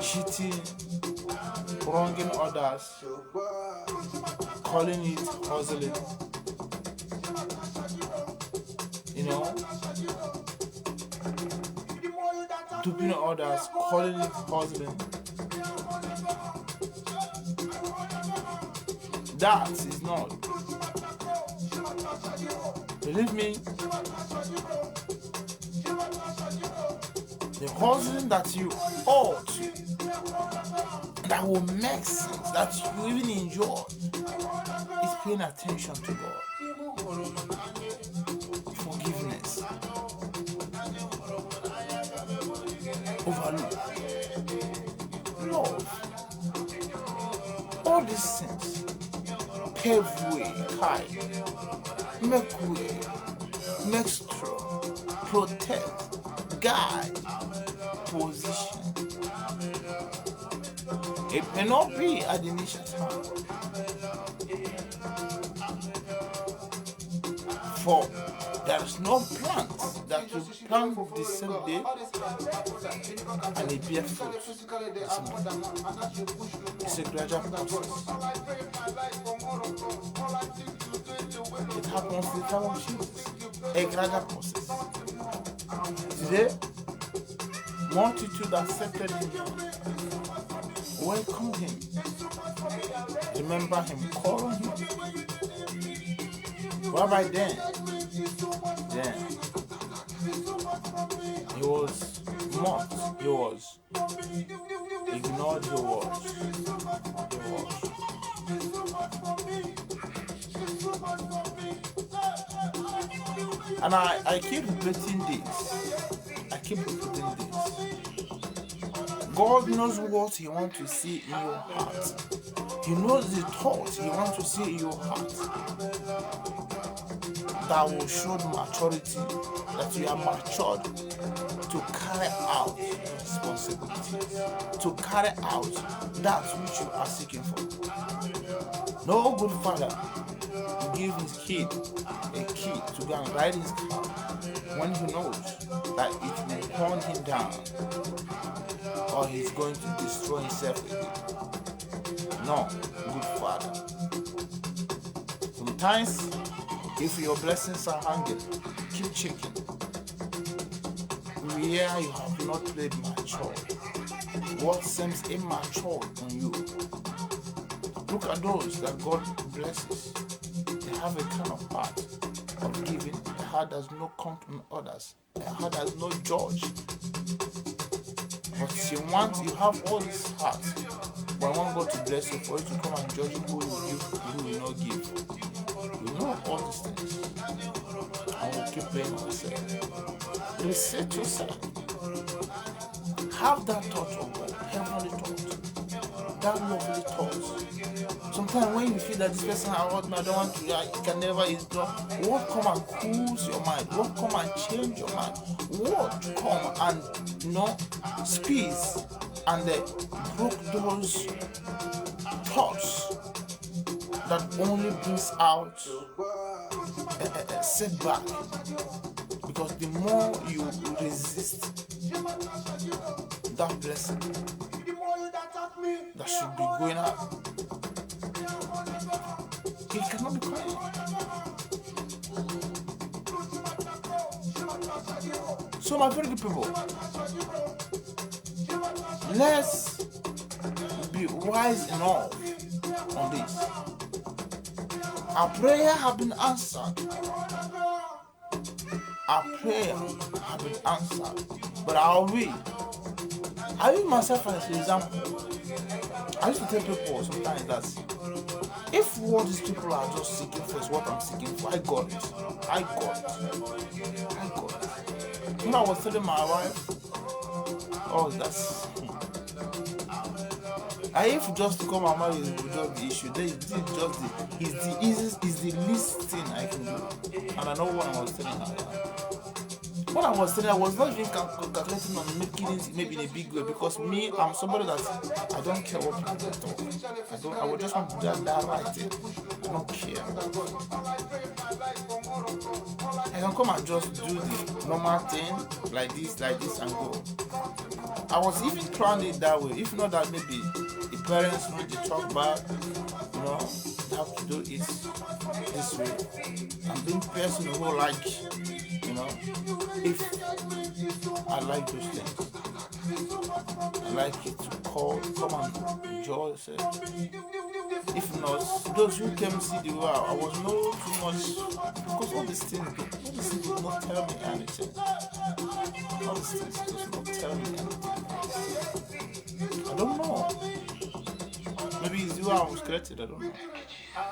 cheating, wronging others, calling it hustling, duping others, calling it hustling. That is not. Believe me, the hustling that you ought, that will make sense, that you even enjoy, is paying attention to God. Forgiveness. Overlook. Love. All these things pave way, make way, make strong, protect, guide, position. It may not be at the initial time, for there is no plant that you plant the same day and it bear fruit. It's a gradual process. It happens with the time of Jesus. A gradual process. Today, multitude accepted Him. Welcome Him. Remember Him. Call on Him. Well, by then, He was mocked. He was ignored. He was. And I keep repeating this. God knows what He wants to see in your heart. He knows the thoughts He wants to see in your heart. That will show maturity, that you are matured to carry out responsibilities, to carry out that which you are seeking for. No good father will give his kid a key to go and ride his car when he knows that it will turn him down or he's going to destroy himself with it. No good father. Sometimes, if your blessings are hanging, keep checking where you have not played mature. What seems immature on you? Look at those that God blesses. They have a kind of heart of giving. A heart does not count on others. A heart does not judge. But you have all this heart, but I want God to bless you for you to come and judge who will give, who will not give. You know all these things. I will keep playing myself. Reset yourself. Have that thought of God, heavenly thought, that lovely thought. Sometimes when you feel that this person I don't want to, you can never is done. What come and cools your mind? What come and change your mind? What come and squeeze and broke those thoughts that only brings out a setback? Because the more you resist that blessing that should be going up, it cannot be coming. So my very good people, let's be wise enough on this. Our prayer have been answered. Our prayer have been answered. But are we? I use myself as an example. I used to tell people sometimes that If what these people are just seeking for is what I'm seeking for, I got it. I got it. I got it. When I was telling my wife, oh, that's. I if just to come and marry is just the issue. Then it's just the easiest, is the least thing I can do. And I know what I was telling her. What I was saying, I was not even calculating on making it maybe in a big way, because me, I'm somebody that I don't care what people talk. I would just want to do that right thing. I don't care. I can come and just do the normal thing like this, and go. I was even planning it that way. If not that, maybe the parents need to talk back, they have to do it this way. I'm being person who if I like those things, I like it to come and enjoy yourself. If not, those who came see the way I was not too much, because all these things do not tell me anything. All these things do not tell me anything. I don't know. Maybe it's the way I was created, I don't know.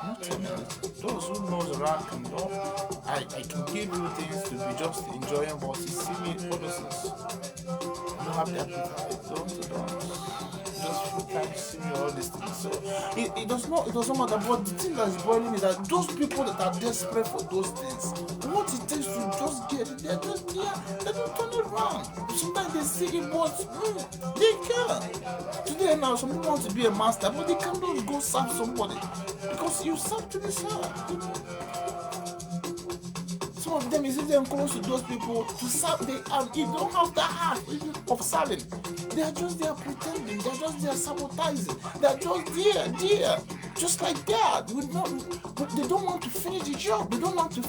Not tell me anything. Those who knows around can know. I can give you things to be just enjoying, but you see me, all those things. I don't have the appetite. Don't. Just few times see me, all these things. So it doesn't matter. But the thing that is boiling is that those people that are desperate for those things, what it takes to just get it, they're just there. They don't turn it around. Sometimes they see it, but they can't. Today now, some people want to be a master, but they can't just go serve somebody, because you serve to be served. Some of them is even close to those people to serve. You don't have the heart of serving. They are just there pretending. They are just there sabotaging. They are just there, just like that. But they don't want to finish the job. They don't want to.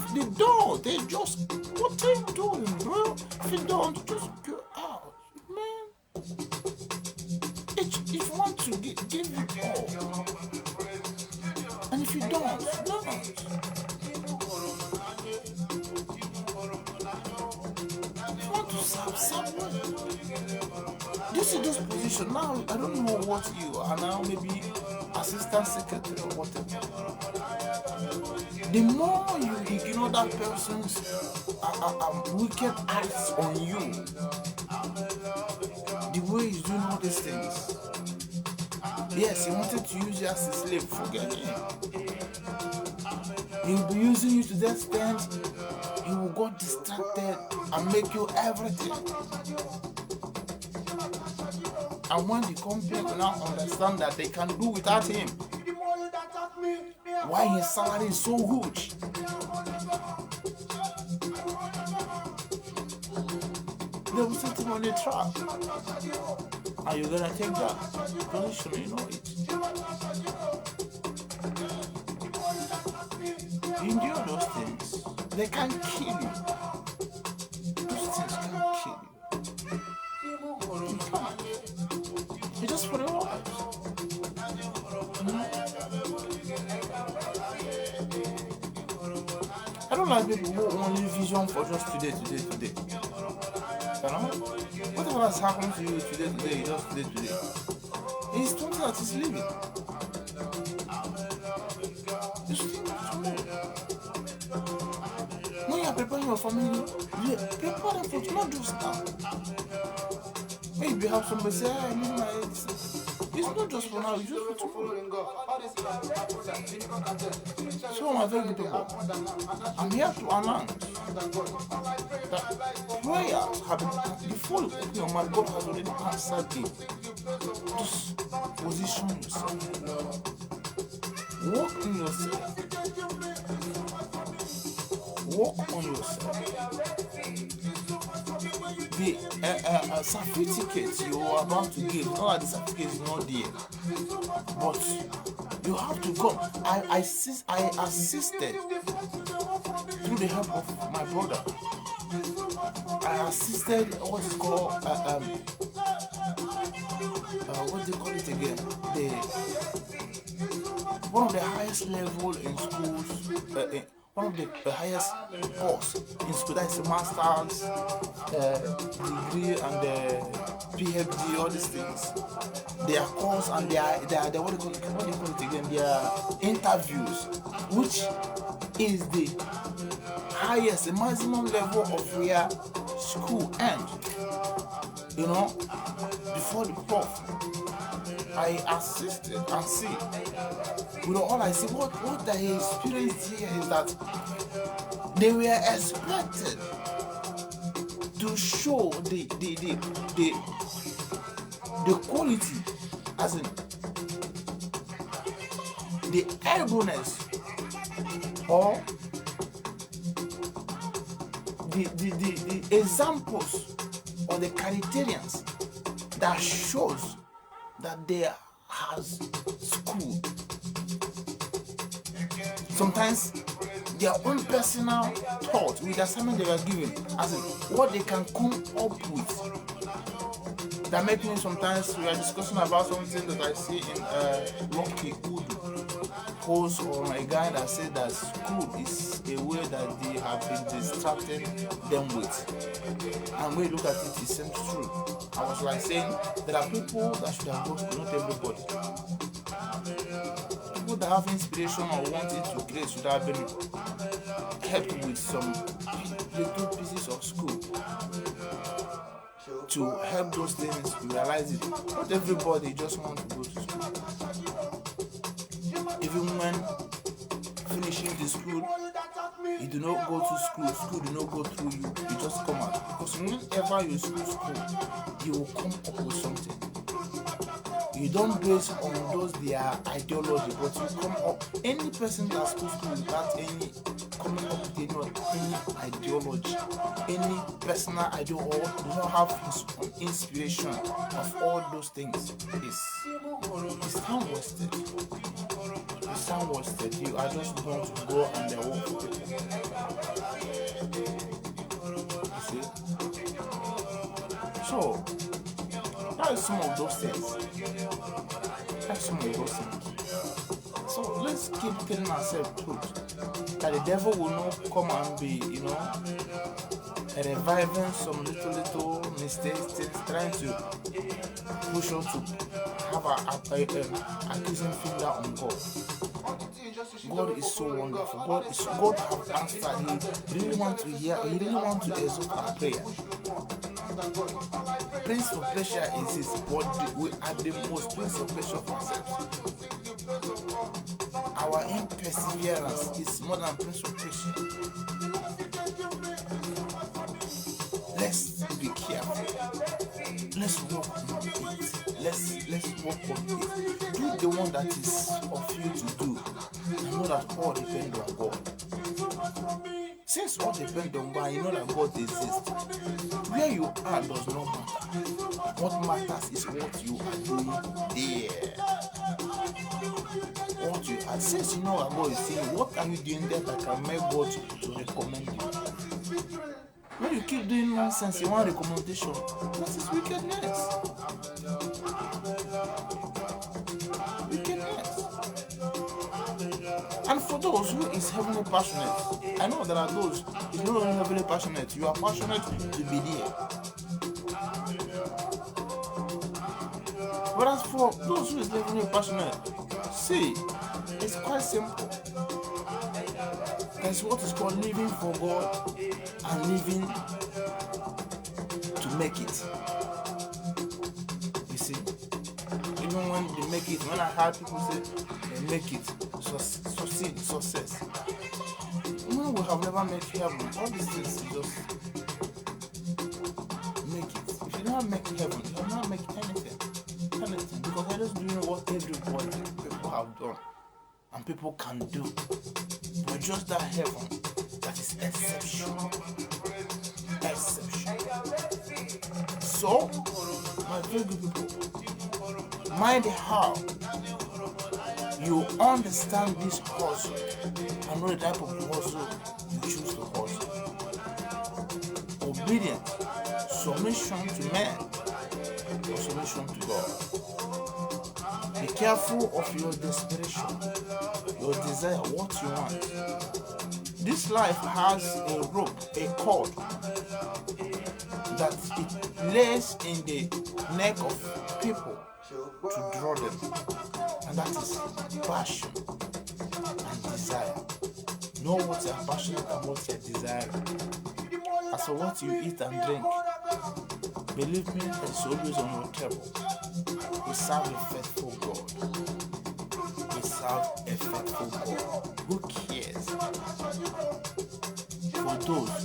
They just. What are you doing, bro? If you don't, just go out, man. If you want to give it all, and if you don't. Somewhere. You see this position now. I don't know what you are now. Maybe assistant secretary or whatever. The more you ignore that person's wicked acts on you, the way he's doing all these things. Yes, he wanted to use you as a slave. Forget him. He'll be using you to that extent. He will get distracted and make you everything. And when the company will now understand that they can do without him, why his salary is so huge, they will set him on a trap. Are you gonna take that position? You know it. You endure those things. They can kill you. Those things can kill you. You can't. It's just for a while. I don't like people who only vision for just today. You know? Whatever has happened to you today, just today. It's something that is living. When you are preparing your family, prepare them for not just now. Maybe you have somebody say, I need my eggs. It's not just for now, it's just for tomorrow. So my very good people, I'm here to announce that prayers have been, before you open your mouth, God has already answered it. Just position yourself. Work on yourself. Work on yourself. The certificate you are about to give, not that the certificate is not there, but you have to go. I assisted through the help of my brother. I assisted what is called what do they call it again? One of the highest level in schools. one of the highest course in school. That is a master's degree and the PhD, all these things. Their course and their what do you call it again? Their interviews, which is the highest, the maximum level of where school ends. You know, before the prof, I assisted and see. You know, all I see, what I experienced here is that they were expected to show the quality, as in the ableness or the examples or the criterions that shows that they has school. Sometimes their own personal thought with the assignment they were given, as in what they can come up with. That makes me sometimes we are discussing about something that I see in Rocky Udu post on a guy that said that school is a way that they have been distracting them with. And when you look at it, it seems true. I was like saying there are people that should have gone to school, not everybody. People that have inspiration or wanting to create should have been helped with some little pieces of school to help those things realize it. Not everybody just wants to go to school. Even when finishing the school, you do not go to school, school do not go through you, you just come out. Because whenever you school, you will come up with something. You don't base on those their ideology, but you come up. Any person that goes to school without any coming up with any ideology, any personal idea, or do not have his own inspiration of all those things, is time wasted. It's time wasted. You are just going to go and work for people. You see? So that is some of those things. That's some of those things. So let's keep telling ourselves truth. That the devil will not come and be, reviving some little mistakes, things, trying to push us to have an accusing finger on God. God is so wonderful. God has answered. He really wants to hear. He really wants to exalt our prayer. Prince of Persia is his body. We are the most Prince of Persia of ourselves. Our perseverance is more than Prince of Persia. Let's be careful. Let's walk on it. Let's walk on it. Do the one that is of you to do. And know that all depends on God. Since all depends on God, you know that God exists. Where you are does not matter. What matters is what you are doing there. What you are. Since you know what God is saying, what are you doing there that can make God to recommend you? When you keep doing nonsense, you want recommendation. That is wickedness. Wickedness. And for those who is heavenly passionate, I know there are those who is not only heavenly passionate, you are passionate to be there. But as for those who is heavenly passionate, see, it's quite simple. That's what is called living for God and living to make it. You see, even when they make it, when I heard people say they make it, succeed, success. When we have never made heaven, all these things is just make it. If you don't make heaven, you will not make anything. Because you're just doing what everybody, people have done and people can do. But just that heaven, that is exceptional. So, my very good people, mind how you understand this hustle and know the type of hustle you choose to hustle. Obedience, submission to men, or submission to God. Be careful of your desperation, your desire, what you want. This life has a rope, a cord that it lays in the neck of people to draw them, and that is passion and desire. Know what you are passionate and what you are desiring. As for what you eat and drink, believe me, it's always on your table. We serve a faithful God. We serve a faithful God who cares for those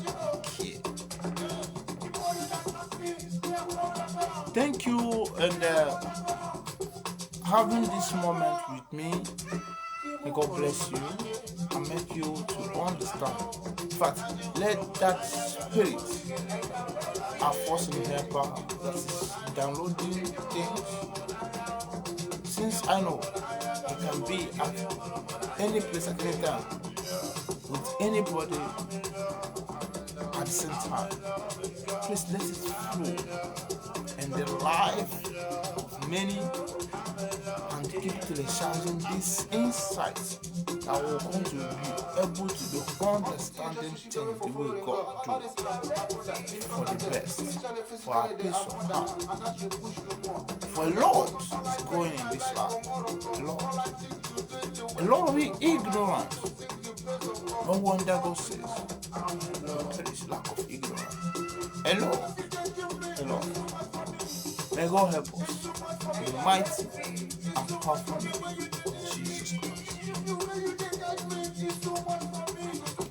who care. Thank you, and having this moment with me, may God bless you and make you to understand. In fact, let that spirit, our force in helper that is downloading things, since I know it can be at any place at any time with anybody at the same time. Please let it flow in the life of many and keep charging these insights that will come to be able to be understanding things the way God do for the best, for our peace of heart. For a lot is going in this life. A lot of ignorance. No wonder God says there is lack of ignorance. A lot. May God help us in the mighty and powerful name of Jesus Christ.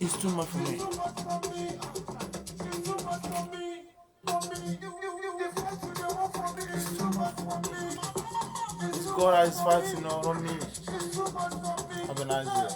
It's too much for me. It's God that is fighting, not me. Have a nice day.